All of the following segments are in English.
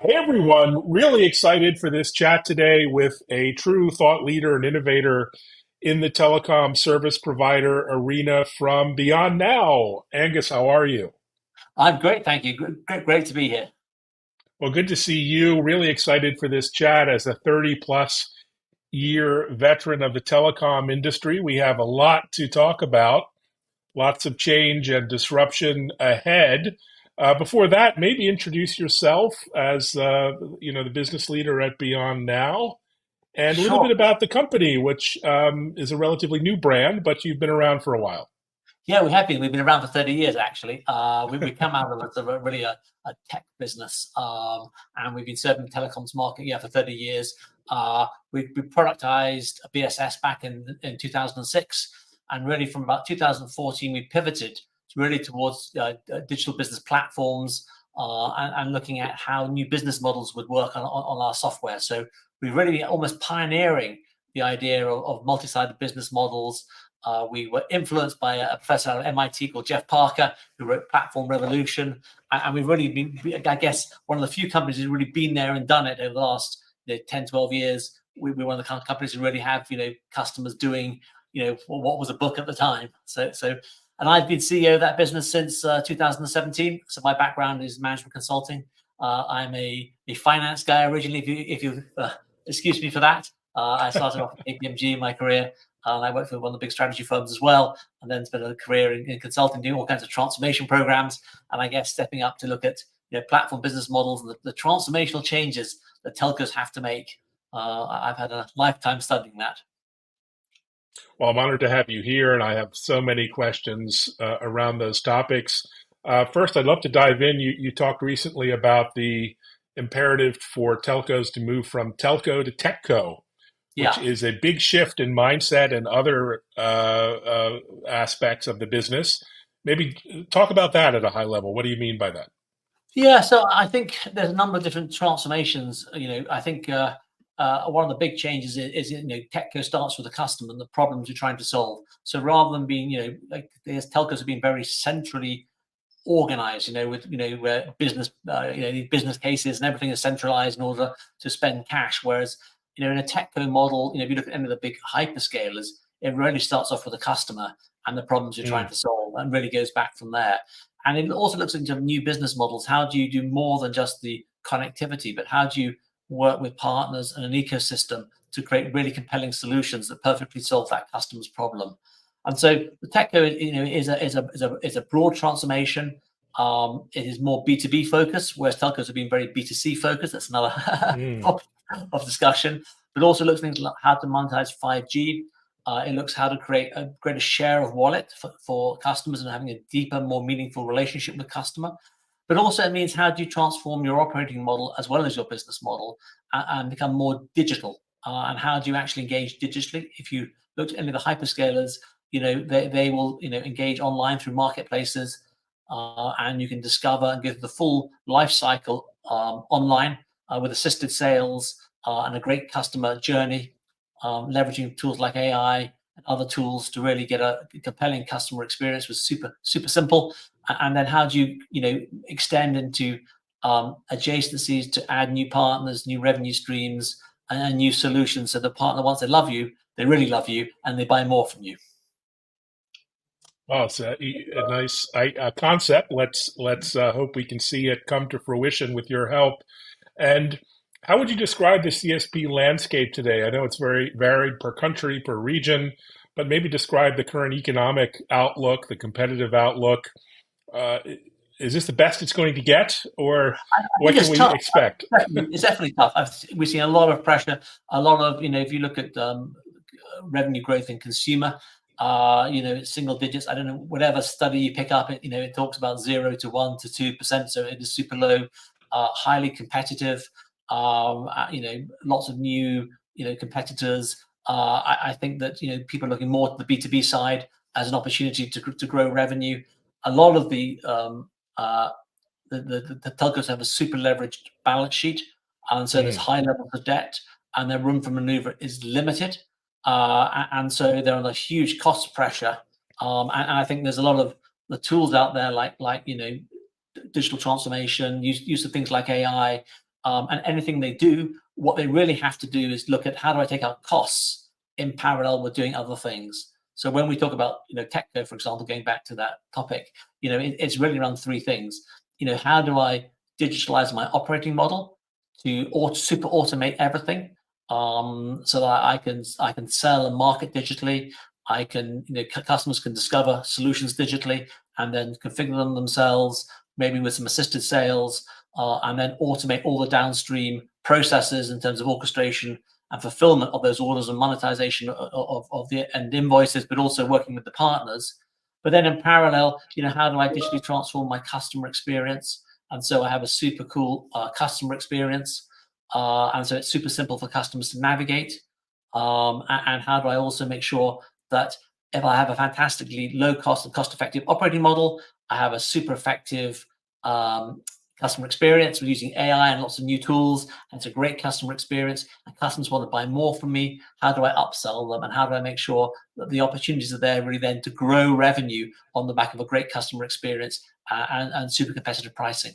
Hey everyone, really excited for this chat today with a true thought leader and innovator in the telecom service provider arena from BeyondNow. Angus, how are you? I'm great, thank you. Great to be here. Well, good to see you. Really excited for this chat as a 30 plus year veteran of the telecom industry. We have a lot to talk about, lots of change and disruption ahead. Before that, maybe introduce yourself as the business leader at Beyond Now, and a little bit Sure. about the company, which is a relatively new brand, but you've been around for a while. Yeah, we have been. We've been around for 30 years, actually. We come out of really a tech business, and we've been serving the telecoms market, for 30 years. We productized a BSS back in 2006, and really from about 2014, we pivoted really towards digital business platforms and looking at how new business models would work on our software. So we're really almost pioneering the idea of multi-sided business models. We were influenced by a professor at MIT called Jeff Parker, who wrote Platform Revolution. And we've really been, I guess, one of the few companies who's really been there and done it over the last 10, 12 years. We're one of the kind of companies who really have, customers doing, what was a book at the time. And I've been CEO of that business since 2017. So my background is management consulting. I'm a finance guy originally, if you excuse me for that. I started off at KPMG in my career. And I worked for one of the big strategy firms as well, and then spent a career in consulting, doing all kinds of transformation programs. And I guess stepping up to look at platform business models and the transformational changes that telcos have to make. I've had a lifetime studying that. Well, I'm honored to have you here, and I have so many questions around those topics. First, I'd love to dive in. You talked recently about the imperative for telcos to move from telco to techco, which Yeah. is a big shift in mindset and other aspects of the business. Maybe talk about that at a high level. What do you mean by that? Yeah, so I think there's a number of different transformations. I think one of the big changes is Techco starts with the customer and the problems you're trying to solve. So rather than being, like there's telcos have been very centrally organized, with where business, these business cases and everything is centralized in order to spend cash. Whereas, in a Techco model, if you look at any of the big hyperscalers, it really starts off with the customer and the problems you're trying Mm, to solve, and really goes back from there. And it also looks into new business models. How do you do more than just the connectivity, but how do you work with partners and an ecosystem to create really compelling solutions that perfectly solve that customer's problem? And so the Techco, is a broad transformation. It is more B2B focused, whereas telcos have been very B2C focused. That's another mm. topic of discussion. But also looks at things like how to monetize 5G. It looks how to create a greater share of wallet for customers and having a deeper, more meaningful relationship with customer. But also it means how do you transform your operating model as well as your business model and become more digital? And how do you actually engage digitally? If you look at any of the hyperscalers, they will engage online through marketplaces, and you can discover and go through the full life cycle online with assisted sales and a great customer journey, leveraging tools like AI and other tools to really get a compelling customer experience was super simple. And then how do you extend into adjacencies to add new partners, new revenue streams, and new solutions, so the partner, once they love you, they really love you and they buy more from you. Well, it's a nice concept. Let's hope we can see it come to fruition with your help. And how would you describe the CSP landscape today? I know it's very varied per country, per region, but maybe describe the current economic outlook, the competitive outlook. Uh, is this the best it's going to get, or I think what can it's we tough. expect? It's definitely tough. We've seen a lot of pressure, a lot of, if you look at revenue growth in consumer, it's single digits. I don't know, whatever study you pick up, it talks about 0 to 1 to 2%. So it is super low, highly competitive, lots of new, competitors. I think that, people are looking more to the B2B side as an opportunity to grow revenue. A lot of uh, the telcos have a super leveraged balance sheet, and so there's Mm, high levels of debt, and their room for maneuver is limited, and so they're under huge cost pressure. And I think there's a lot of the tools out there, like digital transformation, use of things like AI, and anything they do, what they really have to do is look at how do I take out costs in parallel with doing other things. So when we talk about, techco, for example, going back to that topic, it's really around three things. How do I digitalize my operating model to super automate everything, so that I can sell and market digitally. I can, customers can discover solutions digitally and then configure them themselves, maybe with some assisted sales, and then automate all the downstream processes in terms of orchestration and fulfillment of those orders and monetization of the end invoices, but also working with the partners. But then in parallel, how do I digitally transform my customer experience? And so I have a super cool customer experience. And so it's super simple for customers to navigate. And how do I also make sure that if I have a fantastically low cost and cost effective operating model, I have a super effective customer experience. We're using AI and lots of new tools, and it's a great customer experience, and customers want to buy more from me. How do I upsell them, and how do I make sure that the opportunities are there really then to grow revenue on the back of a great customer experience and super competitive pricing?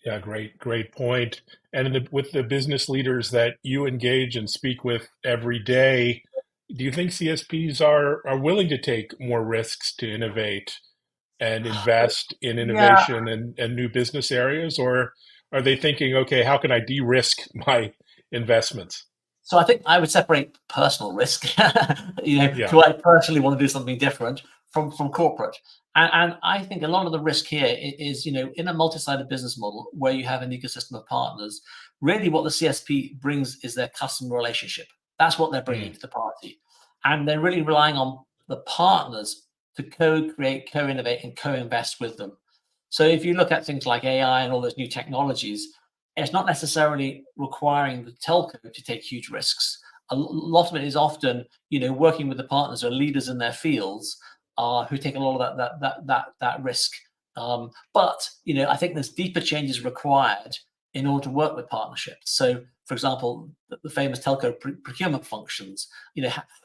Yeah, great point. And with the business leaders that you engage and speak with every day, do you think CSPs are willing to take more risks to innovate and invest in Yeah. innovation and new business areas, or are they thinking, okay, how can I de-risk my investments? So I think I would separate personal risk. Yeah. Do I personally want to do something different from corporate? And I think a lot of the risk here is, in a multi-sided business model where you have an ecosystem of partners, really what the CSP brings is their customer relationship. That's what they're bringing Mm. to the party. And they're really relying on the partners to co-create, co-innovate, and co-invest with them. So if you look at things like AI and all those new technologies, it's not necessarily requiring the telco to take huge risks. A lot of it is often, working with the partners or leaders in their fields, who take a lot of that risk. But I think there's deeper changes required in order to work with partnerships. So, for example, the famous telco procurement functions.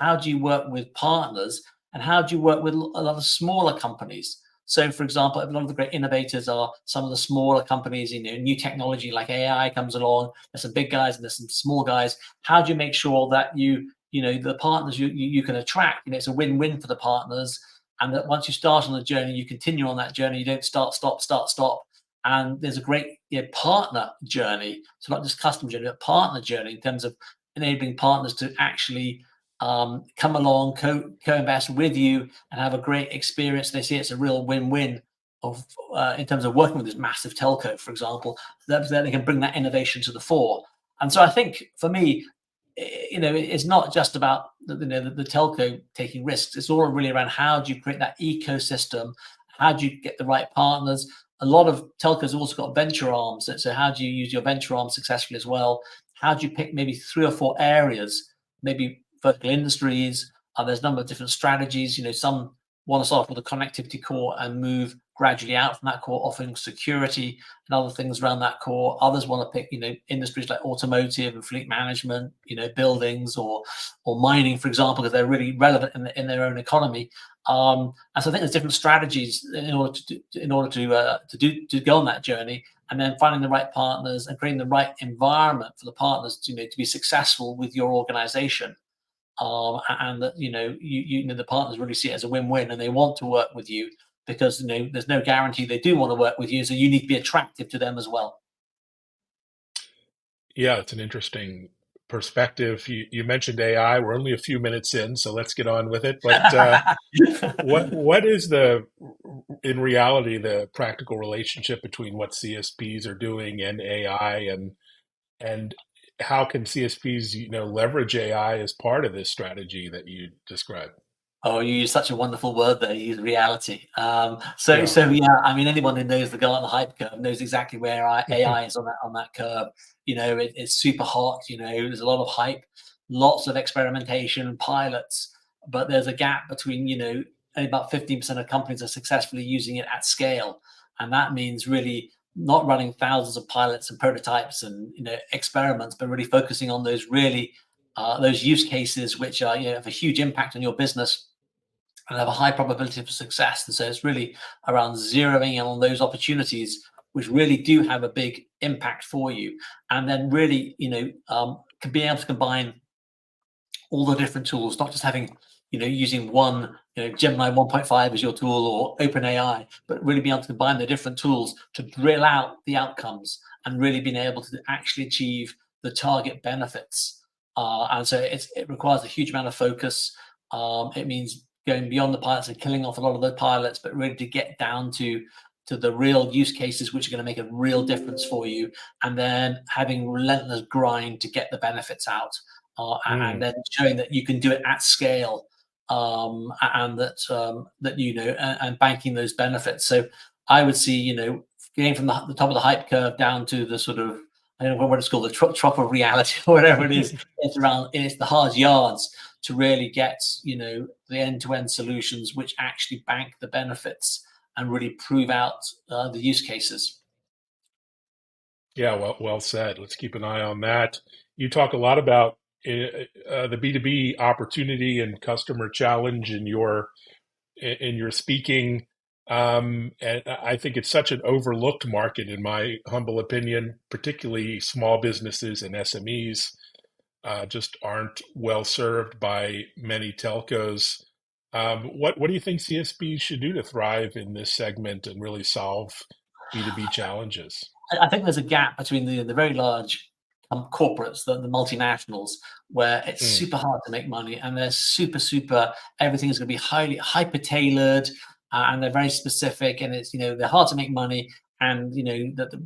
How do you work with partners, and how do you work with a lot of smaller companies? So, for example, a lot of the great innovators are some of the smaller companies. New technology like AI comes along. There's some big guys and there's some small guys. How do you make sure that the partners you can attract? It's a win-win for the partners, and that once you start on the journey, you continue on that journey. You don't start, stop. And there's a great partner journey. So not just customer journey, but partner journey in terms of enabling partners to actually come along, co-invest with you, and have a great experience. They see it's a real win-win in terms of working with this massive telco, for example, that they can bring that innovation to the fore. And so I think for me, it's not just about the telco taking risks. It's all really around how do you create that ecosystem, how do you get the right partners. A lot of telcos have also got venture arms. So how do you use your venture arm successfully as well? How do you pick maybe 3 or 4 areas, maybe vertical industries? There's a number of different strategies. Some want to start with a connectivity core and move gradually out from that core, offering security and other things around that core. Others want to pick, industries like automotive and fleet management, buildings or mining, for example, because they're really relevant in their own economy. And so I think there's different strategies in order to go on that journey, and then finding the right partners and creating the right environment for the partners to be successful with your organization. And that the partners really see it as a win-win, and they want to work with you because there's no guarantee they do want to work with you, so you need to be attractive to them as well. Yeah, it's an interesting perspective. You mentioned AI. We're only a few minutes in, so let's get on with it. But what is in reality, the practical relationship between what CSPs are doing and AI, and how can CSPs, leverage AI as part of this strategy that you described? Oh, you use such a wonderful word there. You use reality. So Yeah. yeah. I mean, anyone who knows the Gartner hype curve knows exactly where AI is on that curve. It's super hot. There's a lot of hype, lots of experimentation, pilots, but there's a gap between only about 15% of companies are successfully using it at scale, and that means really not running thousands of pilots and prototypes and experiments, but really focusing on those use cases which are have a huge impact on your business and have a high probability of success. And so it's really around zeroing in on those opportunities which really do have a big impact for you, and then really, can be able to combine all the different tools, not just having, using one, Gemini 1.5 as your tool or OpenAI, but really being able to combine the different tools to drill out the outcomes and really being able to actually achieve the target benefits. And so it requires a huge amount of focus. It means going beyond the pilots and killing off a lot of the pilots, but really to get down to the real use cases which are going to make a real difference for you, and then having relentless grind to get the benefits out. And then showing that you can do it at scale, and and banking those benefits. So I would see, getting from the top of the hype curve down to the sort of, I don't know what it's called, the trough of reality or whatever it is. It's the hard yards to really get, the end-to-end solutions which actually bank the benefits and really prove out the use cases. Yeah, well said. Let's keep an eye on that. You talk a lot about the B2B opportunity and customer challenge in your speaking. And I think it's such an overlooked market, in my humble opinion, particularly small businesses and SMEs just aren't well served by many telcos. What do you think CSPs should do to thrive in this segment and really solve B2B challenges? I think there's a gap between the very large corporates, the multinationals, where it's super hard to make money, and they're super, everything is going to be hyper tailored, and they're very specific, and it's, they're hard to make money, and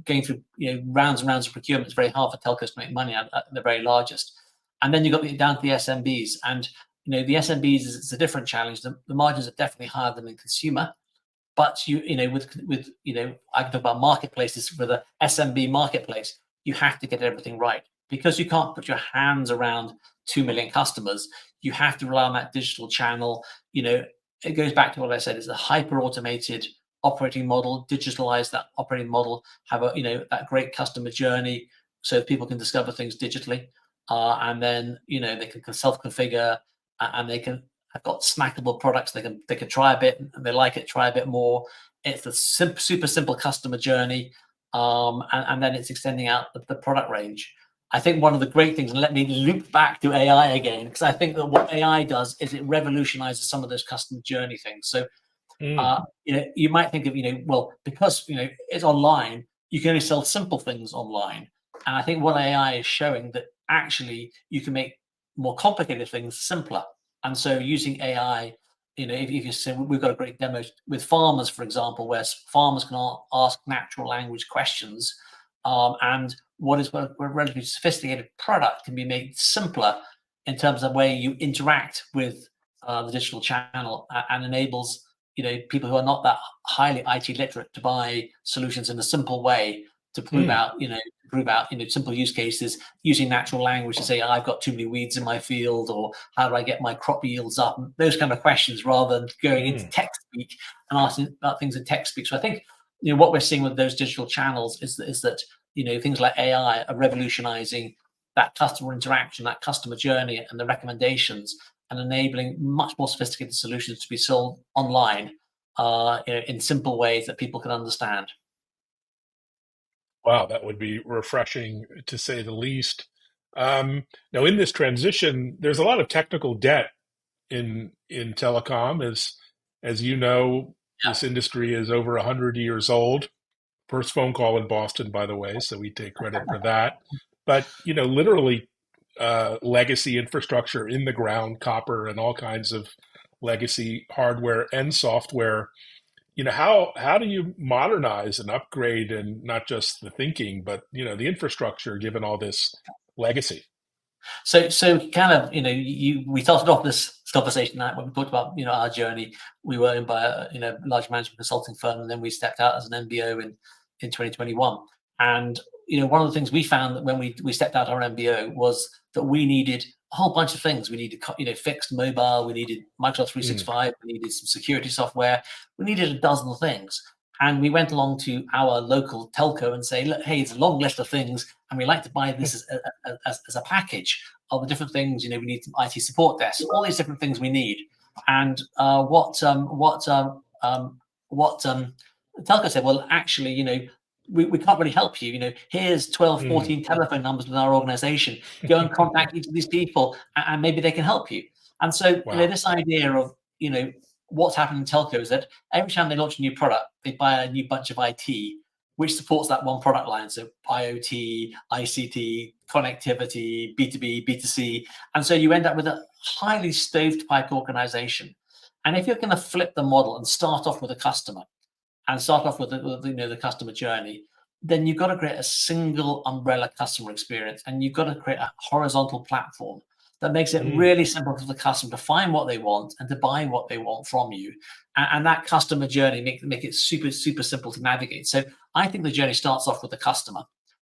going through rounds and rounds of procurement is very hard for telcos to make money at the very largest. And then you've got down to the SMBs, and the SMBs it's a different challenge. The margins are definitely higher than in consumer. But I can talk about marketplaces. For the SMB marketplace, you have to get everything right, because you can't put your hands around 2 million customers. You have to rely on that digital channel. It goes back to what I said. It's a hyper automated operating model. Digitalize that operating model. Have that great customer journey, so people can discover things digitally, and then they can self configure, and they can. I've got snackable products. They can try a bit, and they like it. Try a bit more. It's a super simple customer journey, and then it's extending out the product range. I think one of the great things, and let me loop back to AI again, because I think that what AI does is it revolutionizes some of those customer journey things. So, you might think of because it's online, you can only sell simple things online, and I think what AI is showing that actually you can make more complicated things simpler. And so using AI, if you say, we've got a great demo with farmers, for example, where farmers can ask natural language questions, and what is a relatively sophisticated product can be made simpler in terms of the way you interact with the digital channel, and enables people who are not that highly IT literate to buy solutions in a simple way to prove out simple use cases using natural language to say, I've got too many weeds in my field, or how do I get my crop yields up? Those kind of questions, rather than going into tech speak and asking about things in tech speak. So I think what we're seeing with those digital channels is that things like AI are revolutionizing that customer interaction, that customer journey, and the recommendations, and enabling much more sophisticated solutions to be sold online in simple ways that people can understand. Wow, that would be refreshing, to say the least. Now, in this transition, there's a lot of technical debt in telecom. As you know, this industry is over 100 years old. First phone call in Boston, by the way, so we take credit for that. But literally, legacy infrastructure in the ground, copper, and all kinds of legacy hardware and software. How do you modernize and upgrade, and not just the thinking, but the infrastructure, given all this legacy? So kind of, we started off this conversation when we talked about, our journey. We were in by a large management consulting firm, and then we stepped out as an MBO in 2021. And, one of the things we found that when we stepped out our MBO was that we needed a whole bunch of things. We needed, fixed mobile. We needed Microsoft 365. We needed some security software. We needed a dozen things. And we went along to our local telco and say, look, hey, it's a long list of things, and we like to buy this as a package of the different things. We need some IT support desk, all these different things we need. And what telco said, well, actually, we can't really help you. Here's 12, 14 telephone numbers within our organization. Go and contact each of these people, and maybe they can help you. And so, Wow. this idea of, what's happening in telco is that every time they launch a new product, they buy a new bunch of IT, which supports that one product line. So IoT, ICT, connectivity, B2B, B2C. And so you end up with a highly stovepipe organization. And if you're going to flip the model and start off with a customer, and start off with the customer journey, then you've got to create a single umbrella customer experience, and you've got to create a horizontal platform that makes it really simple for the customer to find what they want and to buy what they want from you. And that customer journey make it super, super simple to navigate. So I think the journey starts off with the customer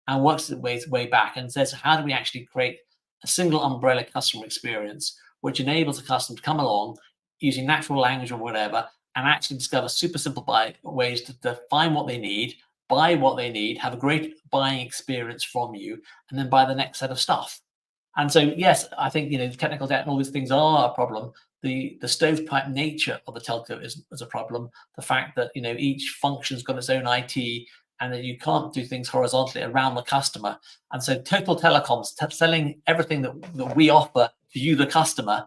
and works its way back and says, how do we actually create a single umbrella customer experience which enables the customer to come along using natural language or whatever, and actually discover super simple ways to find what they need, buy what they need, have a great buying experience from you, and then buy the next set of stuff. And so, yes, I think, technical debt and all these things are a problem. The stovepipe nature of the telco is a problem. The fact that, each function's got its own IT, and that you can't do things horizontally around the customer. And so total telecoms, selling everything that we offer to you, the customer,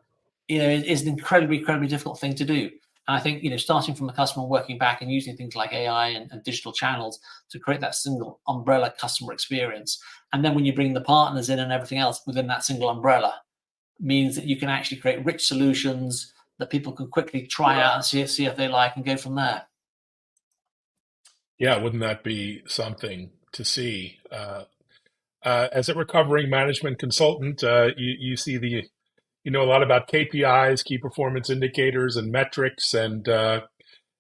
is an incredibly, incredibly difficult thing to do. And I think, starting from the customer, working back and using things like AI and digital channels to create that single umbrella customer experience. And then when you bring the partners in and everything else within that single umbrella, means that you can actually create rich solutions that people can quickly try out and see if they like, and go from there. Yeah, wouldn't that be something to see? As a recovering management consultant, you see you know a lot about KPIs, key performance indicators, and metrics, and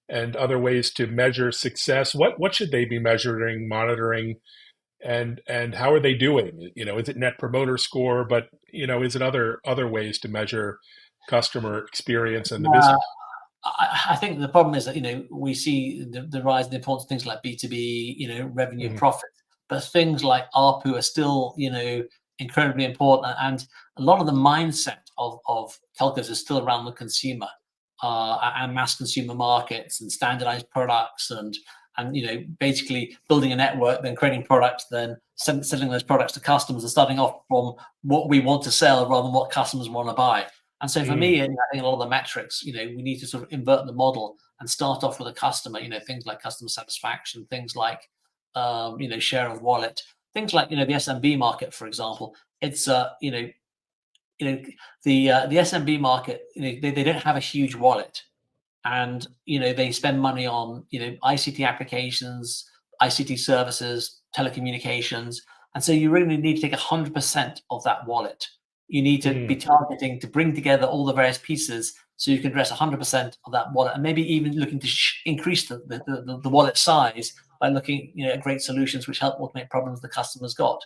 other ways to measure success. What should they be measuring, monitoring, and how are they doing? Is it Net Promoter Score? But is it other ways to measure customer experience and the business? I think the problem is that we see the rise in the importance of things like B2B, revenue and profit, but things like ARPU are still incredibly important, and a lot of the mindset of telcos is still around the consumer and mass consumer markets and standardized products and basically building a network, then creating products, then selling those products to customers, and starting off from what we want to sell rather than what customers want to buy. And so for me, I think a lot of the metrics, we need to sort of invert the model and start off with a customer, things like customer satisfaction, things like, share of wallet, things like, the SMB market, for example. It's, the SMB market, they don't have a huge wallet, and, they spend money on, ICT applications, ICT services, telecommunications. And so you really need to take 100% of that wallet. You need to be targeting to bring together all the various pieces so you can address 100% of that wallet, and maybe even looking to increase the wallet size by looking at great solutions which help automate problems the customer's got.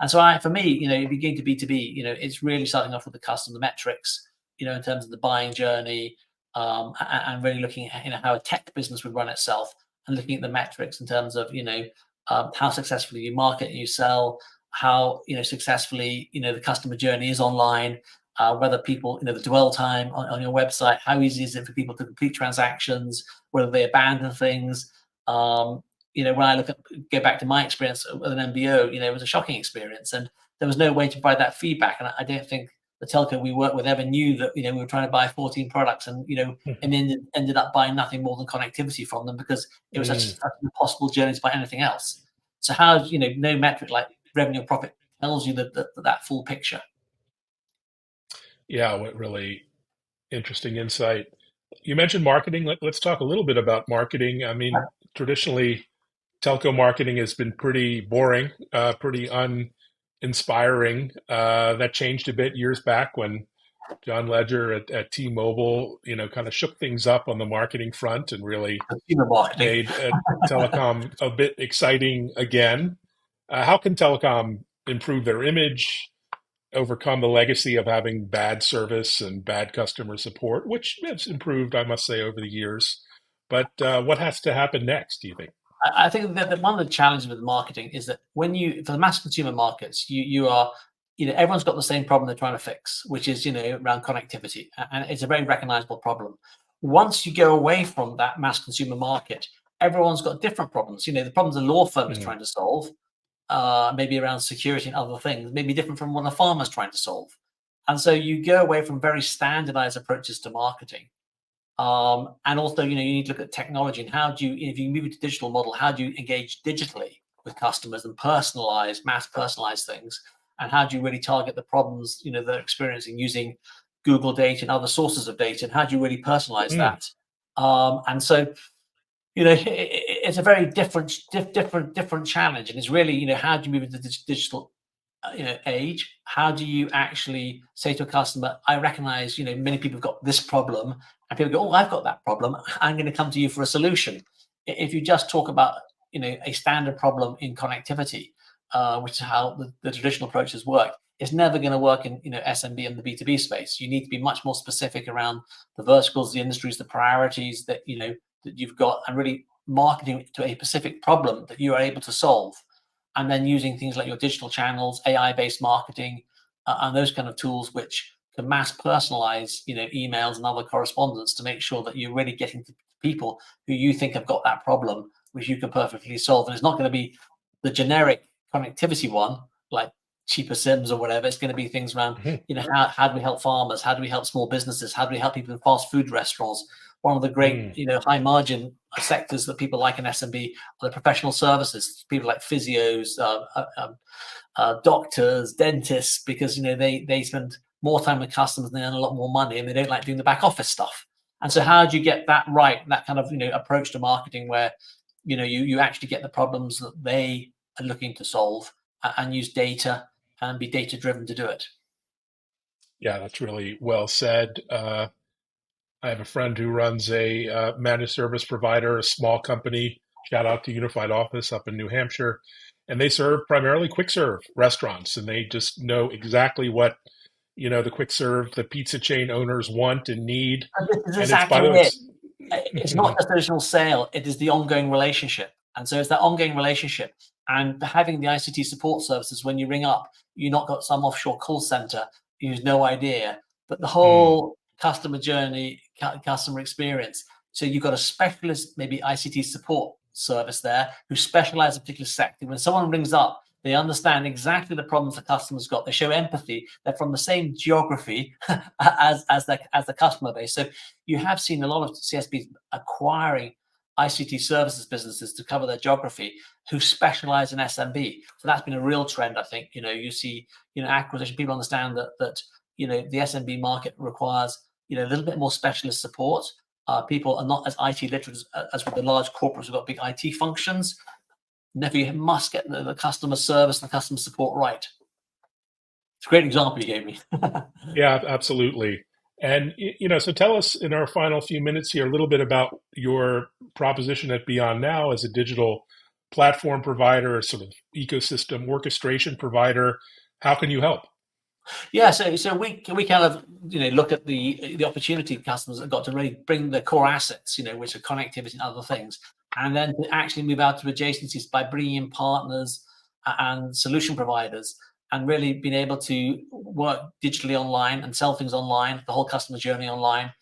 And so for me, if you're going to B2B, it's really starting off with the customer metrics, in terms of the buying journey, and really looking at how a tech business would run itself, and looking at the metrics in terms of how successfully you market and you sell, how successfully the customer journey is online, whether people the dwell time on your website, how easy is it for people to complete transactions, whether they abandon things. When I go back to my experience with an MBO, it was a shocking experience, and there was no way to provide that feedback. And I don't think the telco we worked with ever knew that we were trying to buy 14 products, and and ended up buying nothing more than connectivity from them, because it was such an impossible journey to buy anything else. So how no metric like revenue or profit tells you that full picture. Yeah, what really interesting insight. You mentioned marketing. Let's talk a little bit about marketing. I mean, traditionally, telco marketing has been pretty boring, pretty uninspiring. That changed a bit years back when John Ledger at T-Mobile, kind of shook things up on the marketing front and really made telecom a bit exciting again. How can telecom improve their image, overcome the legacy of having bad service and bad customer support, which has improved, I must say, over the years? But what has to happen next, do you think? I think that one of the challenges with marketing is that for the mass consumer markets, you are, everyone's got the same problem they're trying to fix, which is, around connectivity. And it's a very recognizable problem. Once you go away from that mass consumer market everyone's got different problems. The problems a law firm is trying to solve, maybe around security and other things, may be different from what a farmer's trying to solve. And so you go away from very standardized approaches to marketing. And also, you need to look at technology and how do you, if you move into digital model, how do you engage digitally with customers and mass personalize things? And how do you really target the problems, they're experiencing using Google data and other sources of data? And how do you really personalize that? And so, it's a very different challenge. And it's really, how do you move into the digital age? How do you actually say to a customer, I recognize, many people have got this problem, and people go, oh, I've got that problem, I'm going to come to you for a solution. If you just talk about, a standard problem in connectivity, which is how the traditional approaches work, it's never going to work in, SMB and the B2B space. You need to be much more specific around the verticals, the industries, the priorities that, that you've got, and really marketing to a specific problem that you are able to solve. And then using things like your digital channels, AI-based marketing, and those kind of tools, which can mass personalize, emails and other correspondence to make sure that you're really getting to people who you think have got that problem, which you can perfectly solve. And it's not going to be the generic connectivity one, like cheaper SIMs or whatever. It's going to be things around, how do we help farmers? How do we help small businesses? How do we help people in fast food restaurants? One of the great, high margin sectors that people like in SMB are the professional services, people like physios, doctors, dentists, because, they spend more time with customers and they earn a lot more money, and they don't like doing the back office stuff. And so how do you get that right, that kind of, approach to marketing where, you actually get the problems that they are looking to solve, and use data and be data driven to do it? Yeah, that's really well said. I have a friend who runs a managed service provider, a small company. Shout out to Unified Office up in New Hampshire. And they serve primarily quick serve restaurants. And they just know exactly what, the quick serve, the pizza chain owners want and need. And this is And it's, by exactly the way, it. It's not just the original sale, it is the ongoing relationship. And so it's that ongoing relationship. And having the ICT support services, when you ring up, you've not got some offshore call center who's no idea, but the whole customer journey, customer experience. So you've got a specialist, maybe ICT support service there, who specialize in a particular sector. When someone rings up, they understand exactly the problems the customer's got. They show empathy. They're from the same geography as the customer base. So you have seen a lot of CSPs acquiring ICT services businesses to cover their geography, who specialize in SMB. So that's been a real trend, I think. You see, acquisition. People understand that the SMB market requires a little bit more specialist support. People are not as IT literate as with the large corporates who've got big IT functions. Never, you must get the customer service and the customer support right. It's a great example you gave me. Yeah, absolutely. And, so tell us in our final few minutes here a little bit about your proposition at BeyondNow as a digital platform provider, a sort of ecosystem orchestration provider. How can you help? Yeah, so we kind of look at the opportunity customers have got to really bring the core assets, which are connectivity and other things, and then to actually move out to adjacencies by bringing in partners and solution providers, and really being able to work digitally online and sell things online, the whole customer journey online,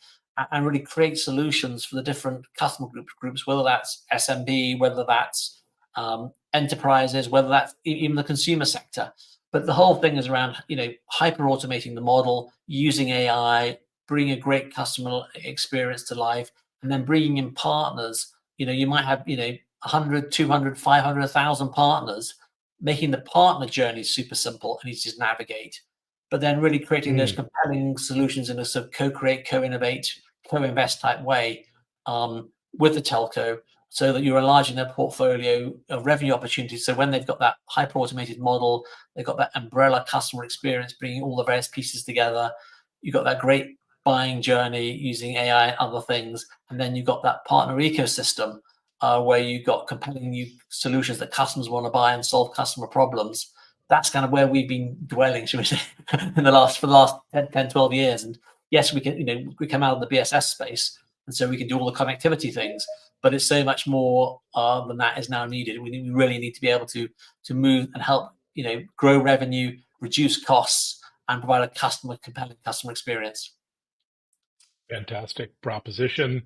and really create solutions for the different customer groups, whether that's SMB, whether that's enterprises, whether that's even the consumer sector. But the whole thing is around, hyper automating the model, using AI, bringing a great customer experience to life, and then bringing in partners. You might have, 100, 200, 500, 1,000 partners, making the partner journey super simple and easy to navigate. But then really creating those compelling solutions in a sort of co-create, co-innovate, co-invest type way with the telco, so that you're enlarging their portfolio of revenue opportunities. So when they've got that hyper-automated model, they've got that umbrella customer experience, bringing all the various pieces together. You've got that great buying journey using AI and other things. And then you've got that partner ecosystem where you've got compelling new solutions that customers want to buy and solve customer problems. That's kind of where we've been dwelling, should we say, for the last 10, 12 years. And yes, we can, we come out of the BSS space, and so we can do all the connectivity things. But it's so much more than that is now needed. We really need to be able to move and help, grow revenue, reduce costs, and provide a compelling customer experience. Fantastic proposition.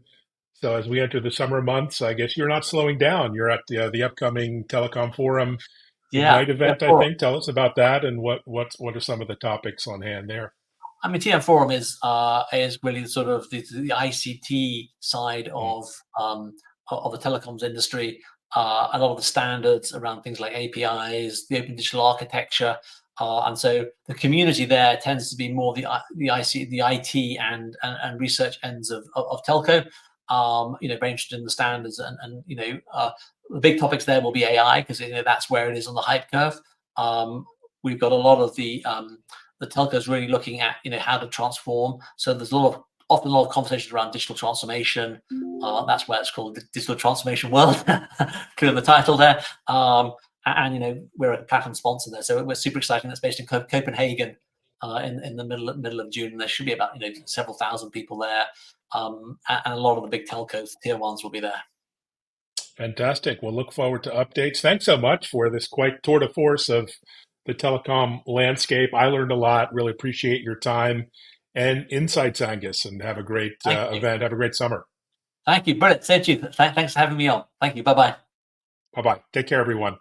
So as we enter the summer months, I guess you're not slowing down. You're at the upcoming Telecom Forum Yeah, Ignite yeah, event, I forum. think. Tell us about that and what are some of the topics on hand there? I mean, TM Forum is really sort of the ICT side Mm, of the telecoms industry. A lot of the standards around things like APIs, the open digital architecture, and so the community there tends to be more the IT and research ends of telco. Very interested in the standards and the big topics there will be AI because that's where it is on the hype curve. We've got a lot of the telco is really looking at how to transform. So there's often a lot of conversations around digital transformation. That's why it's called the digital transformation world, clear the title there. And we're a platinum sponsor there, so we're super exciting. That's based in Copenhagen in the middle of June. There should be about several thousand people there, and a lot of the big telcos, tier ones, will be there. fantastic. We'll look forward to updates. Thanks so much for this quite tour de force of the telecom landscape. I learned a lot. Really appreciate your time and insights, Angus, and have a great Thank you. event. Have a great summer. Thank you, Brilliant. Thank you. Thanks for having me on. Thank you. Bye bye. Bye bye. Take care, everyone.